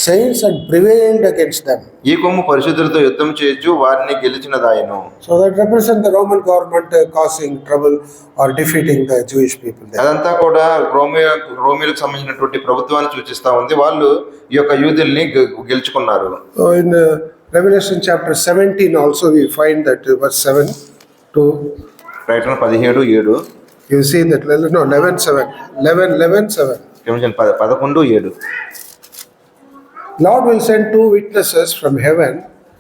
saints and prevailed against them. ఈ కొమ్ము పరిశుద్ధులతో యుద్ధం చేయొచ్చు వారిని గెలిచినదాయను. So that represents the Roman government causing trouble or defeating the Jewish people there. అదంతా కూడా రోమిలకు సంబంధించినటువంటి ప్రభుత్వాన్ని సూచిస్తా ఉంది. వాళ్ళు ఈ యొక్క యూదుల్ని గెలుచుకున్నారు. So in Revelation chapter 17 also we find that verse 7 to ప్రకటన 17:7 you see that 11:7. 11:7 Lord will send 2 witnesses from heaven.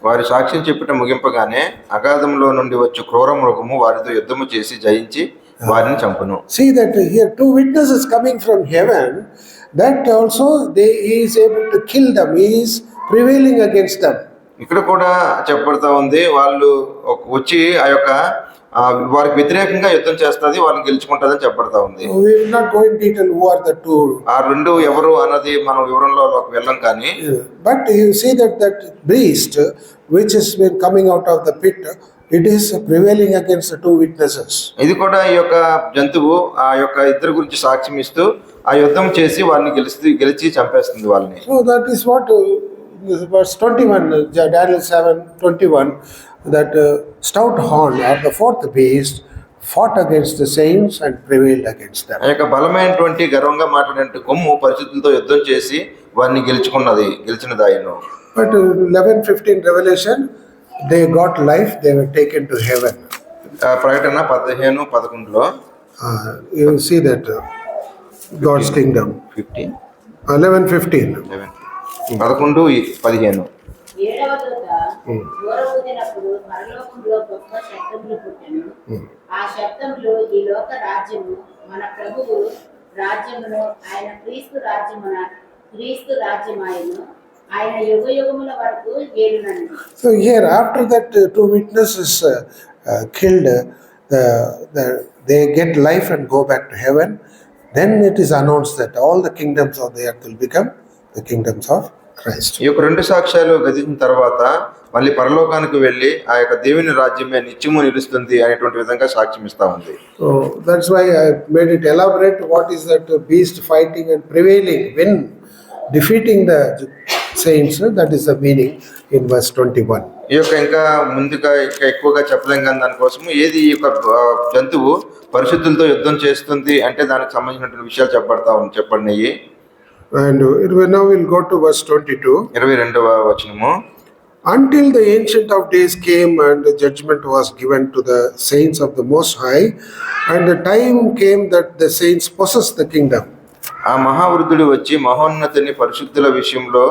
వారి సాక్ష్యం చెప్పుట ముగింపగానే అగాధంలో నుండి వచ్చు క్రూర మృగము వారితో యుద్ధము చేసి జయించి వారిని చంపును. See that here 2 witnesses coming from heaven, that also he is able to kill them. He is prevailing against them. ఇక్కడ కూడా చెప్పబడతా ఉంది వాళ్ళు వచ్చి ఆ యొక్క వారికి వ్యతిరేకంగా యుద్ధం చేస్తుంది వాళ్ళని గెలుచుకుంటుందని చెప్పబడతా ఉంది. We will not go in detail who are the 2. ఆ 2 ఎవరు అన్నది మనం వివరంలోకి వెళ్ళం కానీ But you see that beast which has been coming out of the pit, it is prevailing against the 2 witnesses. ఇది కూడా ఈ యొక్క జంతువు ఆ యొక్క ఇద్దరు గురించి సాక్ష్యం ఇస్తూ ఆ యుద్ధం చేసి వారిని గెలిచి చంపేస్తుంది వాళ్ళని. So that is what verse 21, Daniel 7:21, that stout horn or the 4th beast fought against the saints and prevailed against them. ఆ యొక్క బలమైనటువంటి గర్వంగా మాట్లాడే కొమ్ము పరిశుద్ధులతో యుద్ధం చేసి వారిని గెలిచినదాయను. But 11:15 Revelation, they got life, they were taken to heaven. ప్రకటన 15:11 You will see that God's kingdom. 11:15. 11:15 ఏడవ దూత ఊదినప్పుడు పరలోకంలో గొప్ప శబ్దములు పుట్టెను. ఆ శబ్దములు ఈ లోక రాజ్యము మన ప్రభువు రాజ్యమును ఆయన క్రీస్తు రాజ్యమున క్రీస్తు రాజ్యమాయను, ఆయన యుగ యుగముల వరకు ఏలునని. So here, after that two witnesses killed, they get life and go back to heaven. Then it is announced that all the kingdoms of the earth will become the kingdoms of Christ. ఈ యొక్క రెండు సాక్ష్యాలు గతించిన తర్వాత మళ్ళీ పరలోకానికి వెళ్ళి ఆ యొక్క దేవుని రాజ్యమే నిత్యము నిలుస్తుంది అనేటువంటి విధంగా సాక్ష్యం ఇస్తా ఉంది. So that's why I made it elaborate what is that beast fighting and prevailing, when defeating the saints. That is the meaning in verse 21. ఈ యొక్క ఇంకా ముందుగా ఇంకా ఎక్కువగా చెప్పలేం కానీ దానికోసము ఏది ఈ యొక్క జంతువు పరిశుద్ధులతో యుద్ధం చేస్తుంది అంటే దానికి సంబంధించినటువంటి విషయాలు చెప్పబడినాయి. And now we'll go to verse 22. 22వ వచనము. Until the Ancient of Days came and the judgment was given to the saints of the Most High, and the time came that the saints possessed the kingdom. ఆ మహావృద్ధుడు వచ్చి మహోన్నతుని పరిశుద్ధుల విషయంలో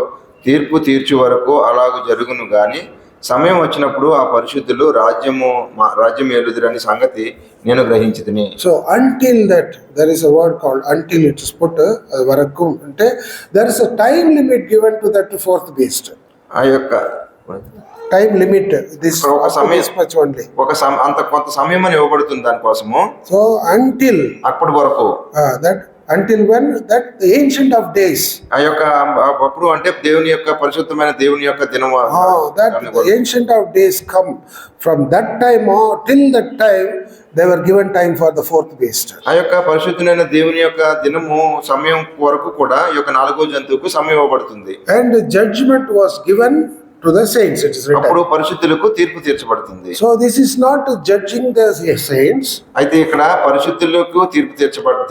తీర్పు తీర్చు వరకు అలాగూ జరుగును గాని సమయం వచ్చినప్పుడు ఆ పరిశుద్ధులు రాజ్యం ఏలుదురని సంగతి నేను గ్రహించితిని. So until that, there is a word called until, it is put varakum ante there is a time limit given to that fourth beast. ఆ యొక్క Time limit, this ఒక సమయం much only. అంత కొంత సమయం అని ఇవ్వబడుతుంది దానికోసము. So until అప్పటి వరకు that until when that the Ancient of Days, ఆ యొక్క అప్పుడు అంటే దేవుని యొక్క పరిశుద్ధమైన దేవుని యొక్క దినము that the Ancient of Days come, from that time or till that time they were given time for the fourth beast. ఆ యొక్క పరిశుద్ధమైన దేవుని యొక్క దినము సమయం వరకు కూడా ఈ యొక్క నాలుగో జంతువుకు సమయం ఇవ్వబడుతుంది. And judgment was given to the saints, it is అప్పుడు written. పరిశుద్ధులకు తీర్పు తీర్చబడుతుంది. So this is not judging the saints. అయితే ఇక్కడ పరిశుద్ధులకు తీర్పు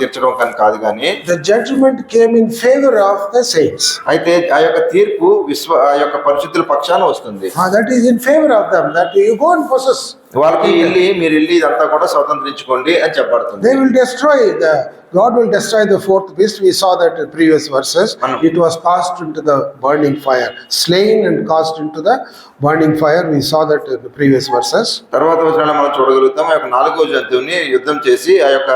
తీర్చడం కాదు కానీ The judgment came in favor of the saints. అయితే ఆ యొక్క తీర్పు ఆ యొక్క పరిశుద్ధుల పక్షాన వస్తుంది. That is in favor of them, that you go and possess. వాళ్ళకి మీరు వెళ్ళి ఇదంతా కూడా స్వతంత్రించుకోండి అని చెప్పబడుతుంది. They will destroy God will destroy the fourth beast. We saw that in previous verses. It was cast into the burning fire, slain and cast into the burning fire. We saw that in the previous verses. తర్వాత వచనాల్లో మనం చూడగలుగుతాం ఆ యొక్క నాలుగో జంతువుని యుద్ధం చేసి ఆ యొక్క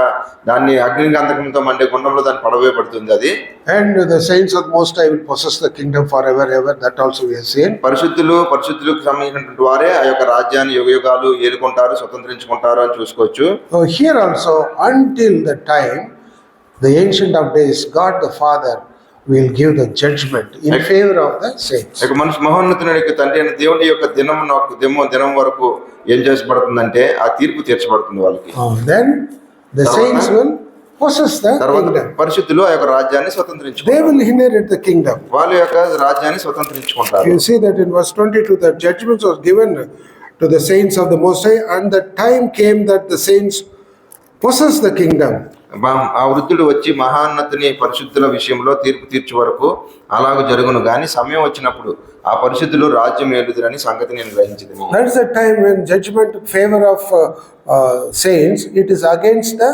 దాన్ని అగ్ని గంధకంతో మండే గుండంలో దాన్ని పడవేయబడుతుంది అది. And the saints of Most High will possess the kingdom forever ever. That also we have seen. పరిశుద్ధులకు సంబంధించినటువంటి వారే ఆ యొక్క రాజ్యాన్ని యుగయుగాలు ఏలుకుంటారు, స్వతంత్రించుకుంటారు అని చూసుకోవచ్చు. So here also, until the time the Ancient of Days, God the Father will give the judgment in favor of the saints. ఇక మనిషి మహోన్నతుని యొక్క తండ్రి అయిన దేవుని యొక్క దినం వరకు ఏం చేసబడుతుందంటే ఆ తీర్పు తీర్చబడుతుంది వాళ్ళకి. Then the saints will possess the తర్వాత kingdom. పరిశుద్ధులు ఆ యొక్క రాజ్యాన్ని They స్వతంత్రించుకుంటారు. will inherit the kingdom. వాళ్ళ యొక్క రాజ్యాన్ని స్వతంత్రించుకుంటారు. You see that in verse 22, the judgments was given to the saints of the Most High, and the time came that the saints possess the kingdom. ఆ వృద్ధుడు వచ్చి మహాన్నతుని పరిశుద్ధుల విషయంలో తీర్పు తీర్చు వరకు అలాగ జరుగును గాని సమయం వచ్చినప్పుడు ఆ పరిశుద్ధులు రాజ్యం ఏలుదురని సంగతి నేను గ్రహించింది. That's the time when judgment in favor of saints, it is against the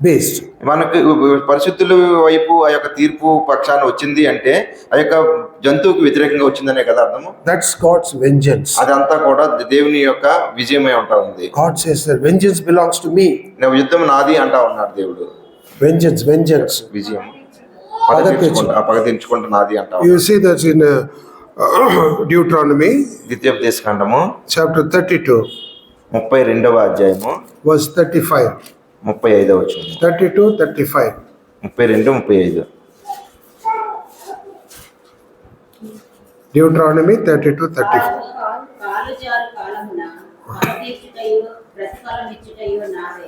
beast. మనకి పరిశుద్ధుల వైపు ఆ యొక్క తీర్పు పక్షాన వచ్చింది అంటే ఆ యొక్క జంతువుకి వ్యతిరేకంగా వచ్చిందనే కదా అర్థము. That's God's vengeance. అదంతా కూడా దేవుని యొక్క విజయమై ఉంటా ఉంది. God says that vengeance belongs to me. నువ్వు యుద్ధం నాది అంటా ఉన్నాడు దేవుడు. Vengeance. విజయం పగ తీర్చుకుంటా నాది అంటా. You see that in Deuteronomy ద్వితీయోపదేశకాండము chapter 32, 32వ అధ్యాయము verse 35. 35వ వచనం. 32, 35. 32, 35. Deuteronomy 32, 35. కాలు జారు కాలమున పగ తీర్చుటయు ప్రతిఫలమిచ్చుటయు నాదే.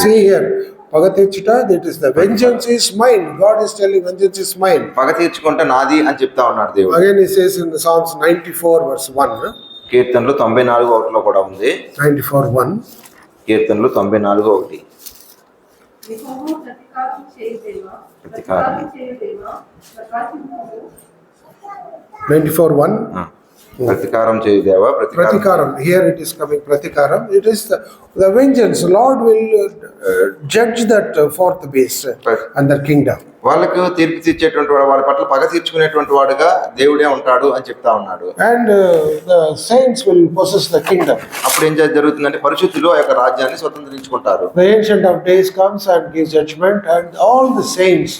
See here, Pagatirchita, that is the vengeance is mine. God is telling vengeance is mine. పగ తీర్చుకుంటే నాది అని చెప్తా ఉన్నాడు దేవుడు. Again he says in the Psalms 94 verse 1. కీర్తనలు 94:1 కూడా ఉంది. 94:1. కీర్తనలు 94:1. ప్రతికారం చేయదేవా, ప్రతికారం. ప్రతికారం చేయదేవా, ప్రకాశించుము. 94:1. ప్రతికారం చేయుదేవా, ప్రతికారం. Pratikaram. Here it is coming Pratikaram. It is the vengeance. Lord will judge that fourth beast and their kingdom. వాళ్ళకు తీర్పు తీర్చేటువంటి వాడు, వాళ్ళ పట్ల పగ తీర్చుకునేటువంటి వాడుగా దేవుడే ఉంటాడు అని చెప్తా ఉన్నాడు. And the saints will possess the kingdom. అప్పుడు ఏం జరుగుతుందంటే పరిశుద్ధులు ఆ యొక్క రాజ్యాన్ని స్వతంత్రించుకుంటారు. The Ancient of Days comes and gives judgment, and all the saints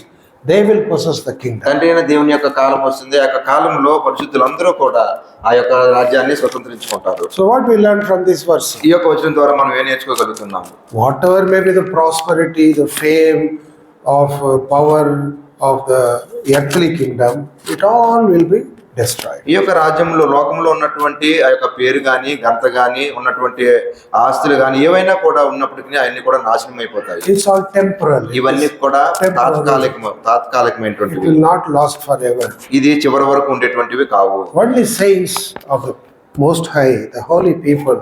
they will possess the kingdom. తండ్రి అయిన దేవుని యొక్క కాలం వస్తుంది. ఆ యొక్క కాలంలో పరిశుద్ధులందరూ కూడా ఆ యొక్క రాజ్యాన్ని స్వతంత్రించుకుంటారు. So what we learn from this verse? ఈ యొక్క వచనం ద్వారా మనం ఏం నేర్చుకోగలుగుతున్నాం? Whatever may be the prosperity, the fame of power of the earthly kingdom, it all will be destroyed. ఈ యొక్క రాజ్యంలో లోకంలో ఉన్నటువంటి ఆ యొక్క పేరు గాని ఘనత గాని ఉన్నటువంటి ఆస్తులు గాని ఏవైనా కూడా ఉన్నప్పటికీ అన్ని కూడా నాశనం అయిపోతాయి. It's all temporal. ఇవన్నీ కూడా It తాత్కాలికమైనటువంటివి. will not last forever. ఇది చివరి వరకు ఉండేటువంటివి కావు. Only saints of the Most High, the holy people,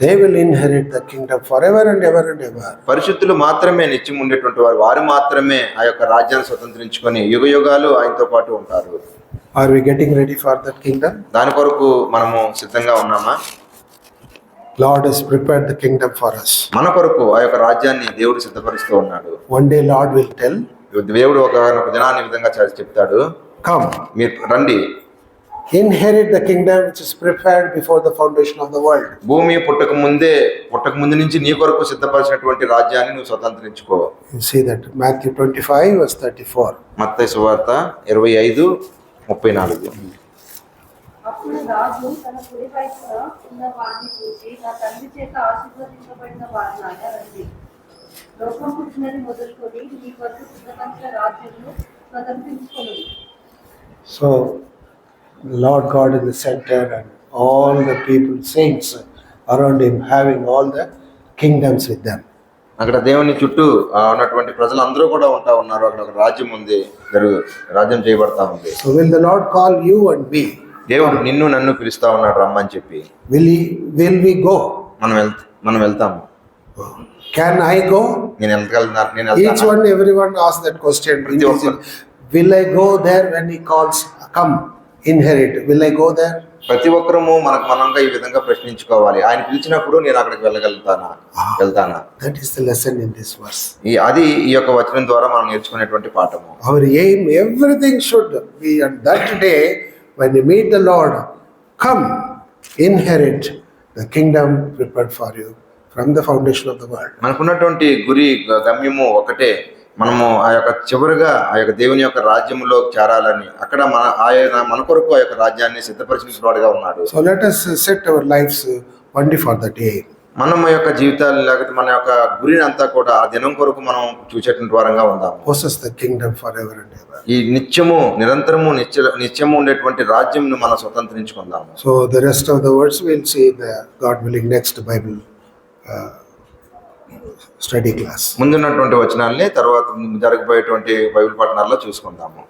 they will inherit the kingdom forever and ever and ever. పరిశుద్ధులు మాత్రమే నిత్యం ఉండేటువంటి వారు మాత్రమే ఆ యొక్క రాజ్యాన్ని స్వతంత్రించుకొని యుగ యుగాలు ఆయనతో పాటు ఉంటారు. Are we getting ready for that kingdom? దాని కొరకు మనము సిద్ధంగా ఉన్నామా? Lord has prepared the kingdom for us. మన కొరకు ఆ యొక్క రాజ్యాన్ని దేవుడు సిద్ధపరుస్తూ ఉన్నాడు. One day Lord will tell, దేవుడు ఒక దినాన్ని ఈ విధంగా చెప్తాడు, come, మీరు రండి, inherit the kingdom which is prepared before the foundation of the world. భూమి పుట్టక ముందు నుంచి నీ కొరకు సిద్ధపరిచినటువంటి రాజ్యాన్ని నువ్వు స్వతంత్రించుకో. You see that Matthew 25 verse 34. మత్తయి సువార్త 25:34. అప్పుడు రాజు తన కుడి వైపున ఉన్న వారిని చూసి, నా తండ్రి చేత ఆశీర్వదించబడిన వారిలాగా రండి, లోకం పుట్టినది మొదలుకొని మీ కొరకు సిద్ధపరిచిన రాజ్యంలో స్వతంత్రించుకొని. So Lord God in the center and all the people, saints around him, having all the kingdoms with them. అక్కడ దేవుని చుట్టూ ఉన్నటువంటి ప్రజలందరూ కూడా ఉన్నారు. అక్కడ ఒక రాజ్యం ఉంది, రాజ్యం చేయబడతా ఉంది. So will the Lord call you and me? దేవుడు నిన్ను నన్ను పిలుస్తా ఉన్నాడు రమ్మని చెప్పి. Will we go? మనం వెళ్తాము. Can I go? నేను వెళ్తాను. Each one, everyone asks that question. Will I go there when he calls, come, inherit? Will I go there? ప్రతి ఒక్కరము మనంగా ఈ విధంగా ప్రశ్నించుకోవాలి. ఆయన పిలిచినప్పుడు నేను అక్కడికి వెళ్తానా? That is the lesson in this verse. అది ఈ యొక్క వచనం ద్వారా మనం నేర్చుకునేటువంటి పాఠము. Our aim, everything should be on that day when you meet the Lord, come, inherit the kingdom prepared for you from the foundation of the world. మనకున్నటువంటి గురి గమ్యము ఒకటే, మనము ఆ యొక్క చివరిగా ఆ యొక్క దేవుని యొక్క రాజ్యంలో చేరాలని. అక్కడ ఆయన మన కొరకు ఆ యొక్క రాజ్యాన్ని సిద్ధపరిచిన వాడుగా ఉన్నాడు. So let us set our lives only for that aim. మనం ఆ యొక్క జీవితాలు లేకపోతే మన యొక్క గురిని అంతా కూడా ఆ దినం కొరకు మనం చూసేటువంటి వారంగా ఉందాము. Possess the kingdom forever and ever. ఈ నిత్యము ఉండేటువంటి రాజ్యంను మనం స్వతంత్రించుకుందాము. So the rest of the words we'll see the God willing next Bible study class. ముందున్నటువంటి వచనాల్ని తర్వాత జరగబోయేటువంటి బైబిల్ పఠనాల్లో చూసుకుందాము.